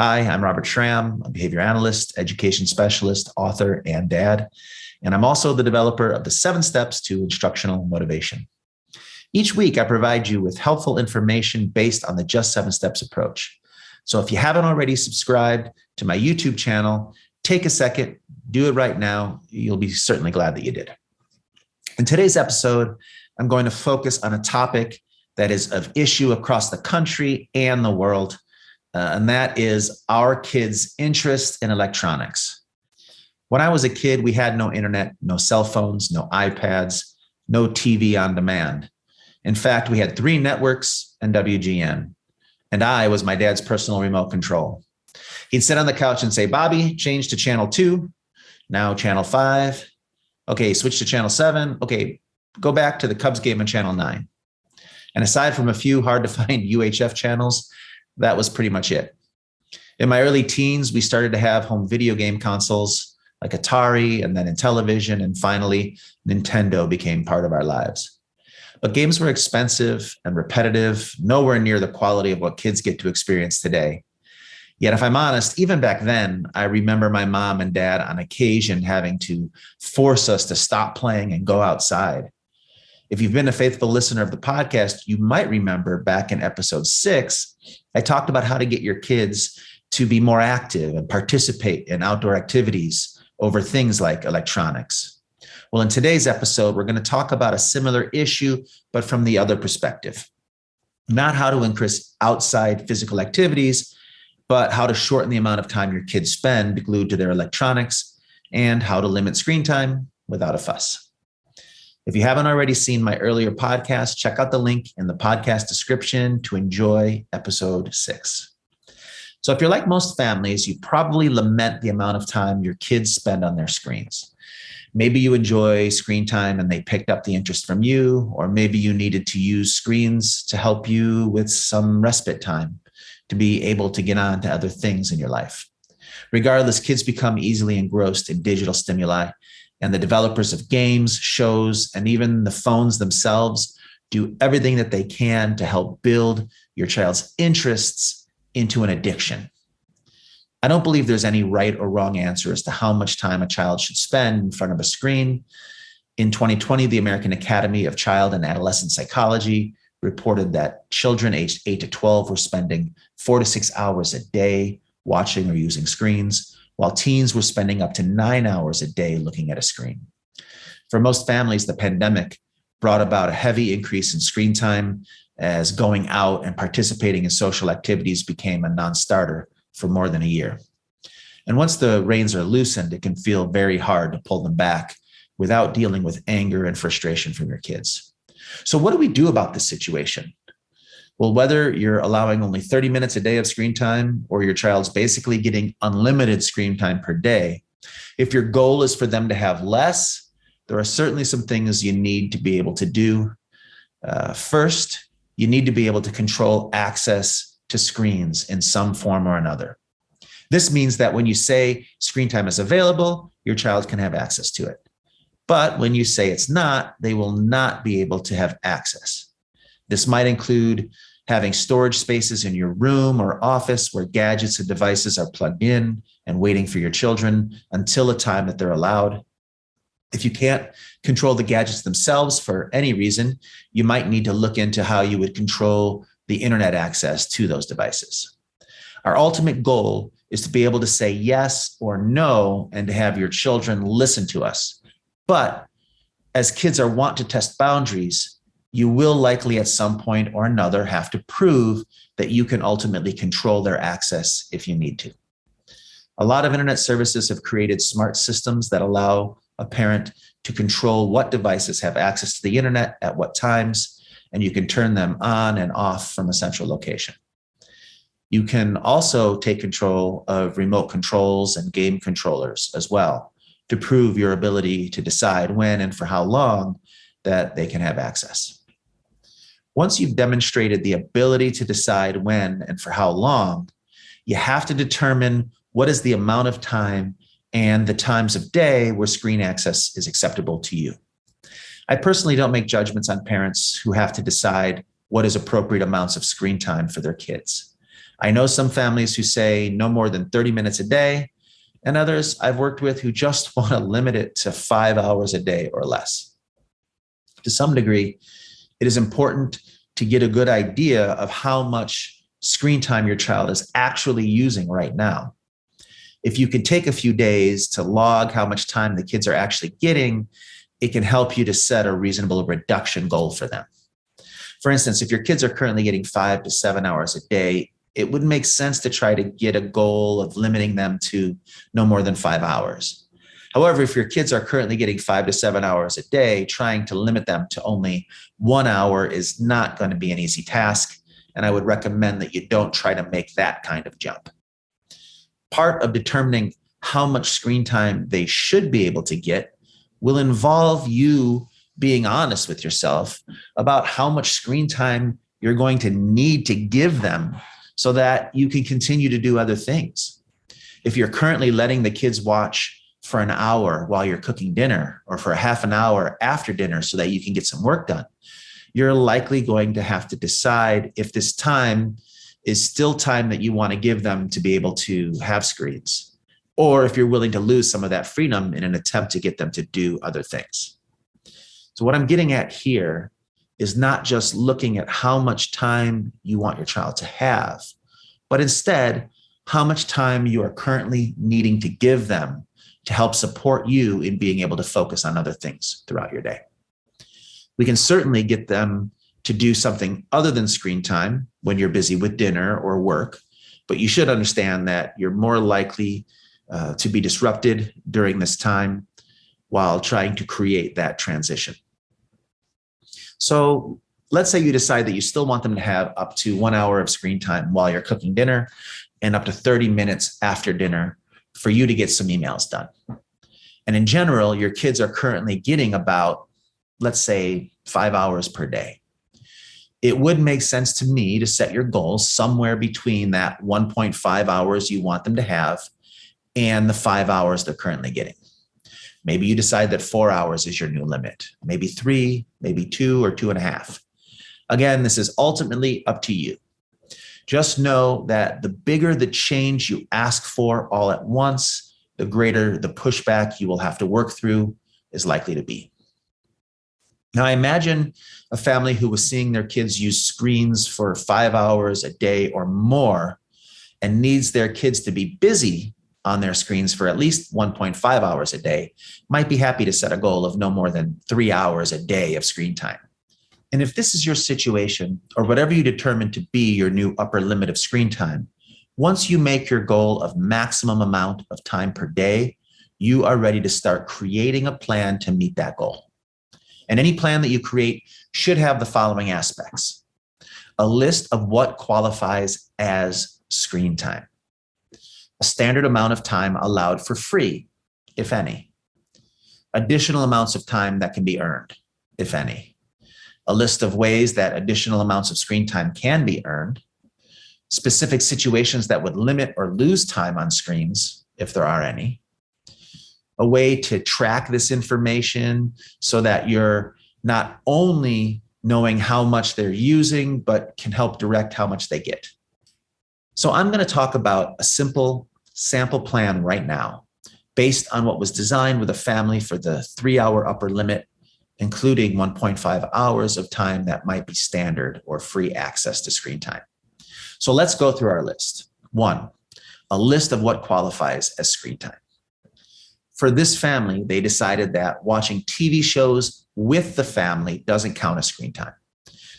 Hi, I'm Robert Schramm, a behavior analyst, education specialist, author, and dad. And I'm also the developer of the 7 Steps to Instructional Motivation. Each week, I provide you with helpful information based on the Just 7 Steps approach. So if you haven't already subscribed to my YouTube channel, take a second, do it right now. You'll be certainly glad that you did. In today's episode, I'm going to focus on a topic that is of issue across the country and the world, and that is our kids' interest in electronics. When I was a kid, we had no internet, no cell phones, no iPads, no TV on demand. In fact, we had 3 networks and WGN, and I was my dad's personal remote control. He'd sit on the couch and say, "Bobby, change to channel 2, now channel 5. Okay, switch to channel 7. Okay, go back to the Cubs game on channel 9. And aside from a few hard to find UHF channels, that was pretty much it. In my early teens, we started to have home video game consoles like Atari, and then in television, and finally, Nintendo became part of our lives. But games were expensive and repetitive, nowhere near the quality of what kids get to experience today. Yet, if I'm honest, even back then, I remember my mom and dad on occasion having to force us to stop playing and go outside. If you've been a faithful listener of the podcast, you might remember back in episode 6, I talked about how to get your kids to be more active and participate in outdoor activities over things like electronics. Well, in today's episode, we're going to talk about a similar issue, but from the other perspective. Not how to increase outside physical activities, but how to shorten the amount of time your kids spend glued to their electronics, and how to limit screen time without a fuss. If you haven't already seen my earlier podcast, check out the link in the podcast description to enjoy episode 6. So if you're like most families, you probably lament the amount of time your kids spend on their screens. Maybe you enjoy screen time and they picked up the interest from you, or maybe you needed to use screens to help you with some respite time, to be able to get on to other things in your life. Regardless, kids become easily engrossed in digital stimuli, and the developers of games, shows, and even the phones themselves do everything that they can to help build your child's interests into an addiction. I don't believe there's any right or wrong answer as to how much time a child should spend in front of a screen. In 2020, the American Academy of Child and Adolescent Psychology reported that children aged 8 to 12 were spending 4 to 6 hours a day watching or using screens, while teens were spending up to 9 hours a day looking at a screen. For most families, the pandemic brought about a heavy increase in screen time as going out and participating in social activities became a non-starter for more than a year. And once the reins are loosened, it can feel very hard to pull them back without dealing with anger and frustration from your kids. So what do we do about this situation? Well, whether you're allowing only 30 minutes a day of screen time or your child's basically getting unlimited screen time per day, if your goal is for them to have less, there are certainly some things you need to be able to do. First, you need to be able to control access to screens in some form or another. This means that when you say screen time is available, your child can have access to it. But when you say it's not, they will not be able to have access. This might include having storage spaces in your room or office where gadgets and devices are plugged in and waiting for your children until a time that they're allowed. If you can't control the gadgets themselves for any reason, you might need to look into how you would control the internet access to those devices. Our ultimate goal is to be able to say yes or no and to have your children listen to us. But as kids are wont to test boundaries, you will likely at some point or another have to prove that you can ultimately control their access if you need to. A lot of internet services have created smart systems that allow a parent to control what devices have access to the internet at what times, and you can turn them on and off from a central location. You can also take control of remote controls and game controllers as well to prove your ability to decide when and for how long that they can have access. Once you've demonstrated the ability to decide when and for how long, you have to determine what is the amount of time and the times of day where screen access is acceptable to you. I personally don't make judgments on parents who have to decide what is appropriate amounts of screen time for their kids. I know some families who say no more than 30 minutes a day, and others I've worked with who just want to limit it to 5 hours a day or less. To some degree, it is important to get a good idea of how much screen time your child is actually using right now. If you can take a few days to log how much time the kids are actually getting, it can help you to set a reasonable reduction goal for them. For instance, if your kids are currently getting 5 to 7 hours a day, it would make sense to try to get a goal of limiting them to no more than 5 hours. However, if your kids are currently getting 5 to 7 hours a day, trying to limit them to only 1 hour is not going to be an easy task, and I would recommend that you don't try to make that kind of jump. Part of determining how much screen time they should be able to get will involve you being honest with yourself about how much screen time you're going to need to give them so that you can continue to do other things. If you're currently letting the kids watch for an hour while you're cooking dinner or for a half an hour after dinner so that you can get some work done, you're likely going to have to decide if this time is still time that you want to give them to be able to have screens, or if you're willing to lose some of that freedom in an attempt to get them to do other things. So what I'm getting at here is not just looking at how much time you want your child to have, but instead how much time you are currently needing to give them to help support you in being able to focus on other things throughout your day. We can certainly get them to do something other than screen time when you're busy with dinner or work, but you should understand that you're more likely to be disrupted during this time while trying to create that transition. So let's say you decide that you still want them to have up to 1 hour of screen time while you're cooking dinner and up to 30 minutes after dinner for you to get some emails done. And in general, your kids are currently getting about, let's say, 5 hours per day. It would make sense to me to set your goals somewhere between that 1.5 hours you want them to have and the 5 hours they're currently getting. Maybe you decide that 4 hours is your new limit, maybe 3, maybe 2 or 2.5. Again, this is ultimately up to you. Just know that the bigger the change you ask for all at once, the greater the pushback you will have to work through is likely to be. Now, I imagine a family who was seeing their kids use screens for 5 hours a day or more and needs their kids to be busy on their screens for at least 1.5 hours a day might be happy to set a goal of no more than 3 hours a day of screen time. And if this is your situation, or whatever you determine to be your new upper limit of screen time, once you make your goal of maximum amount of time per day, you are ready to start creating a plan to meet that goal. And any plan that you create should have the following aspects: a list of what qualifies as screen time, a standard amount of time allowed for free, if any, additional amounts of time that can be earned, if any, a list of ways that additional amounts of screen time can be earned, specific situations that would limit or lose time on screens, if there are any, a way to track this information so that you're not only knowing how much they're using, but can help direct how much they get. So I'm going to talk about a simple sample plan right now, based on what was designed with a family for the 3-hour upper limit, including 1.5 hours of time that might be standard or free access to screen time. So let's go through our list. 1, a list of what qualifies as screen time. For this family, they decided that watching TV shows with the family doesn't count as screen time.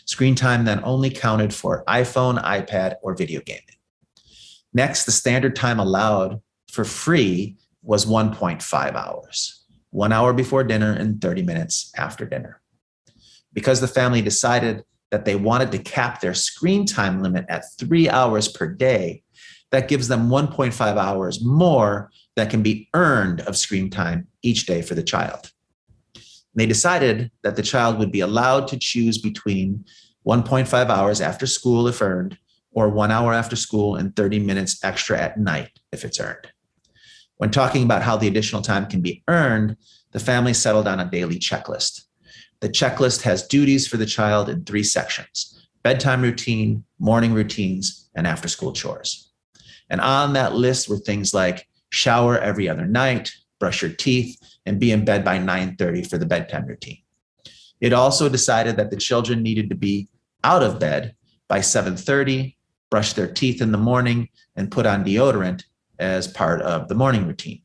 Screen time then only counted for iPhone, iPad, or video gaming. Next, the standard time allowed for free was 1.5 hours, 1 hour before dinner and 30 minutes after dinner. Because the family decided that they wanted to cap their screen time limit at 3 hours per day, that gives them 1.5 hours more that can be earned of screen time each day for the child. They decided that the child would be allowed to choose between 1.5 hours after school if earned, or 1 hour after school and 30 minutes extra at night if it's earned. When talking about how the additional time can be earned, the family settled on a daily checklist. The checklist has duties for the child in 3 sections: bedtime routine, morning routines, and after school chores. And on that list were things like shower every other night, brush your teeth, and be in bed by 9:30 for the bedtime routine. It also decided that the children needed to be out of bed by 7:30, brush their teeth in the morning, and put on deodorant as part of the morning routine.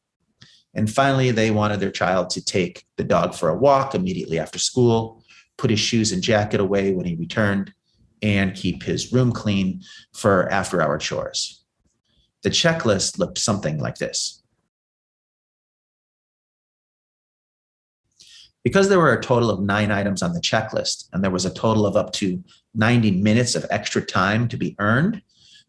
And finally, they wanted their child to take the dog for a walk immediately after school, put his shoes and jacket away when he returned, and keep his room clean for after-hour chores. The checklist looked something like this. Because there were a total of 9 items on the checklist, and there was a total of up to 90 minutes of extra time to be earned,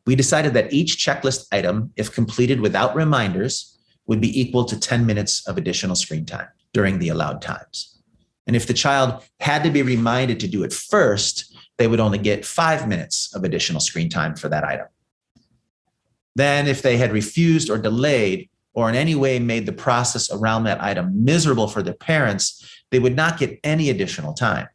we decided that each checklist item, if completed without reminders, would be equal to 10 minutes of additional screen time during the allowed times. And if the child had to be reminded to do it first, they would only get 5 minutes of additional screen time for that item. Then if they had refused or delayed, or in any way made the process around that item miserable for their parents, they would not get any additional time.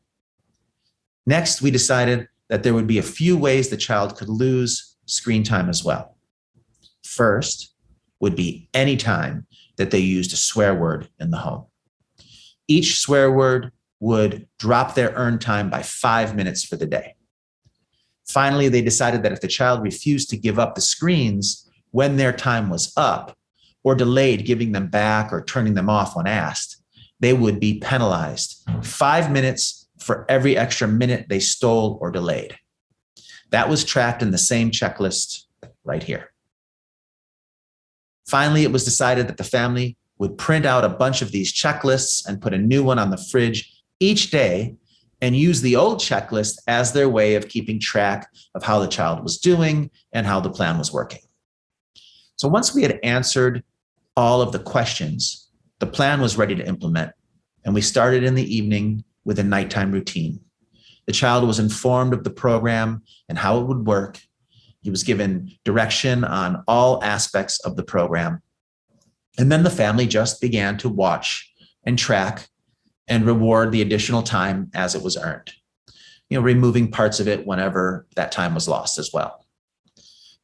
Next, we decided that there would be a few ways the child could lose screen time as well. First would be any time that they used a swear word in the home. Each swear word would drop their earned time by 5 minutes for the day. Finally, they decided that if the child refused to give up the screens when their time was up, or delayed giving them back or turning them off when asked, they would be penalized 5 minutes for every extra minute they stole or delayed. That was tracked in the same checklist right here. Finally, it was decided that the family would print out a bunch of these checklists and put a new one on the fridge each day and use the old checklist as their way of keeping track of how the child was doing and how the plan was working. So once we had answered all of the questions, the plan was ready to implement, and we started in the evening with a nighttime routine. The child was informed of the program and how it would work. He was given direction on all aspects of the program. And then the family just began to watch and track and reward the additional time as it was earned, removing parts of it whenever that time was lost as well.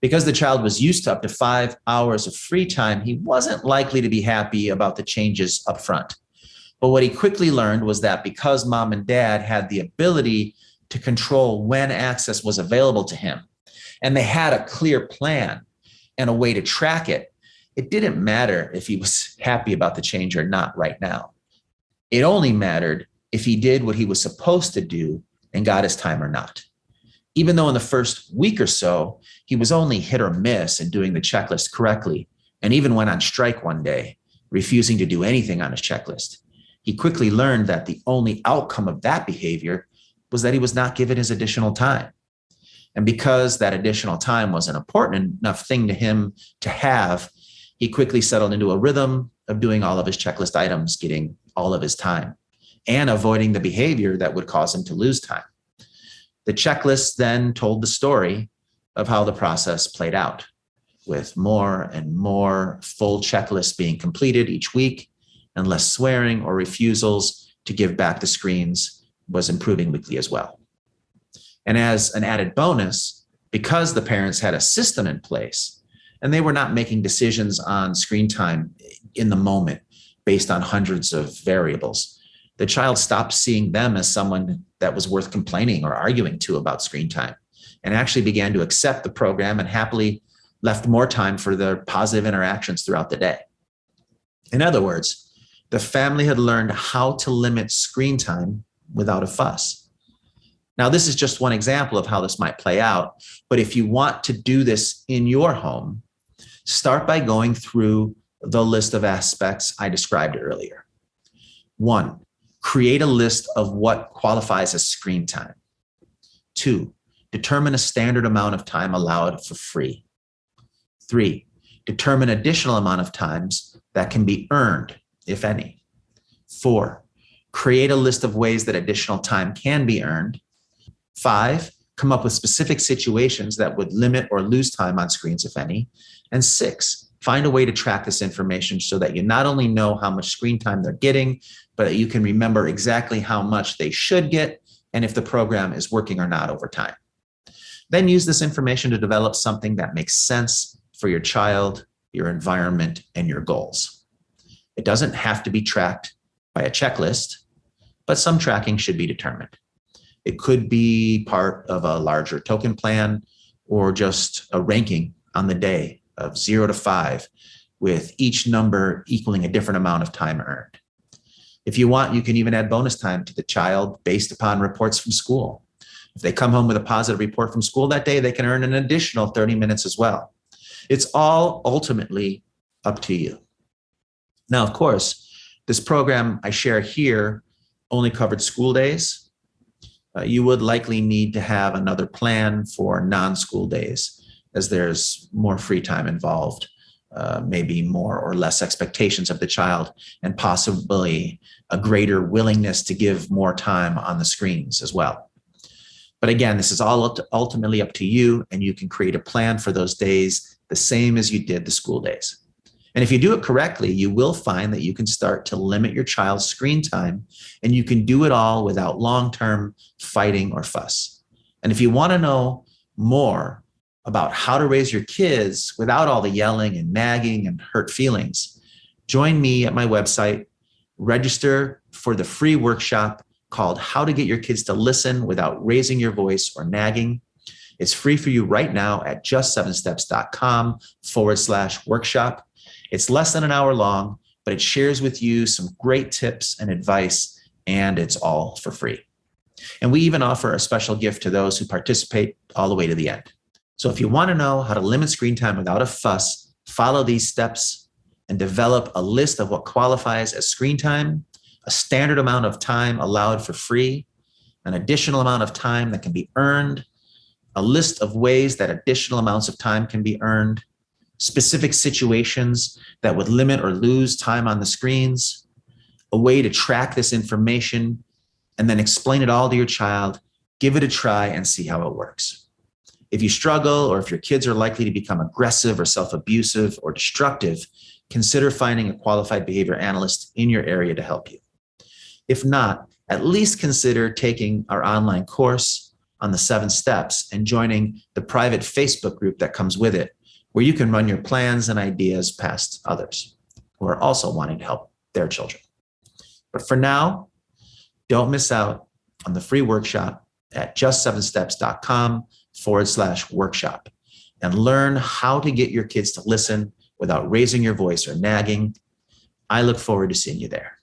Because the child was used to up to 5 hours of free time, he wasn't likely to be happy about the changes up front. But what he quickly learned was that because mom and dad had the ability to control when access was available to him, and they had a clear plan and a way to track it, it didn't matter if he was happy about the change or not right now. It only mattered if he did what he was supposed to do and got his time or not. Even though in the first week or so, he was only hit or miss in doing the checklist correctly, and even went on strike one day, refusing to do anything on his checklist. He quickly learned that the only outcome of that behavior was that he was not given his additional time. And because that additional time was an important enough thing to him to have, he quickly settled into a rhythm of doing all of his checklist items, getting all of his time, and avoiding the behavior that would cause him to lose time. The checklist then told the story of how the process played out, with more and more full checklists being completed each week, and less swearing or refusals to give back the screens was improving weekly as well. And as an added bonus, because the parents had a system in place and they were not making decisions on screen time in the moment based on hundreds of variables, the child stopped seeing them as someone that was worth complaining or arguing to about screen time, and actually began to accept the program and happily left more time for their positive interactions throughout the day. In other words, the family had learned how to limit screen time without a fuss. Now, this is just one example of how this might play out, but if you want to do this in your home, start by going through the list of aspects I described earlier. 1, create a list of what qualifies as screen time. 2, determine a standard amount of time allowed for free. 3, determine additional amount of times that can be earned, if any. 4, create a list of ways that additional time can be earned. 5, come up with specific situations that would limit or lose time on screens, if any. And 6, find a way to track this information so that you not only know how much screen time they're getting, but that you can remember exactly how much they should get and if the program is working or not over time. Then use this information to develop something that makes sense for your child, your environment, and your goals. It doesn't have to be tracked by a checklist, but some tracking should be determined. It could be part of a larger token plan or just a ranking on the day of 0 to 5, with each number equaling a different amount of time earned. If you want, you can even add bonus time to the child based upon reports from school. If they come home with a positive report from school that day, they can earn an additional 30 minutes as well. It's all ultimately up to you. Now, of course, this program I share here only covered school days. You would likely need to have another plan for non-school days, as there's more free time involved, maybe more or less expectations of the child, and possibly a greater willingness to give more time on the screens as well. But again, this is all ultimately up to you, and you can create a plan for those days the same as you did the school days. And if you do it correctly, you will find that you can start to limit your child's screen time, and you can do it all without long-term fighting or fuss. And if you want to know more about how to raise your kids without all the yelling and nagging and hurt feelings, join me at my website. Register for the free workshop called How to Get Your Kids to Listen Without Raising Your Voice or Nagging. It's free for you right now at just7steps.com/workshop. It's less than an hour long, but it shares with you some great tips and advice, and it's all for free. And we even offer a special gift to those who participate all the way to the end. So if you want to know how to limit screen time without a fuss, follow these steps and develop a list of what qualifies as screen time, a standard amount of time allowed for free, an additional amount of time that can be earned, a list of ways that additional amounts of time can be earned, specific situations that would limit or lose time on the screens, a way to track this information, and then explain it all to your child, give it a try and see how it works. If you struggle, or if your kids are likely to become aggressive or self-abusive or destructive, consider finding a qualified behavior analyst in your area to help you. If not, at least consider taking our online course on the 7 steps and joining the private Facebook group that comes with it, where you can run your plans and ideas past others who are also wanting to help their children. But for now, don't miss out on the free workshop at just7steps.com/workshop and learn how to get your kids to listen without raising your voice or nagging. I look forward to seeing you there.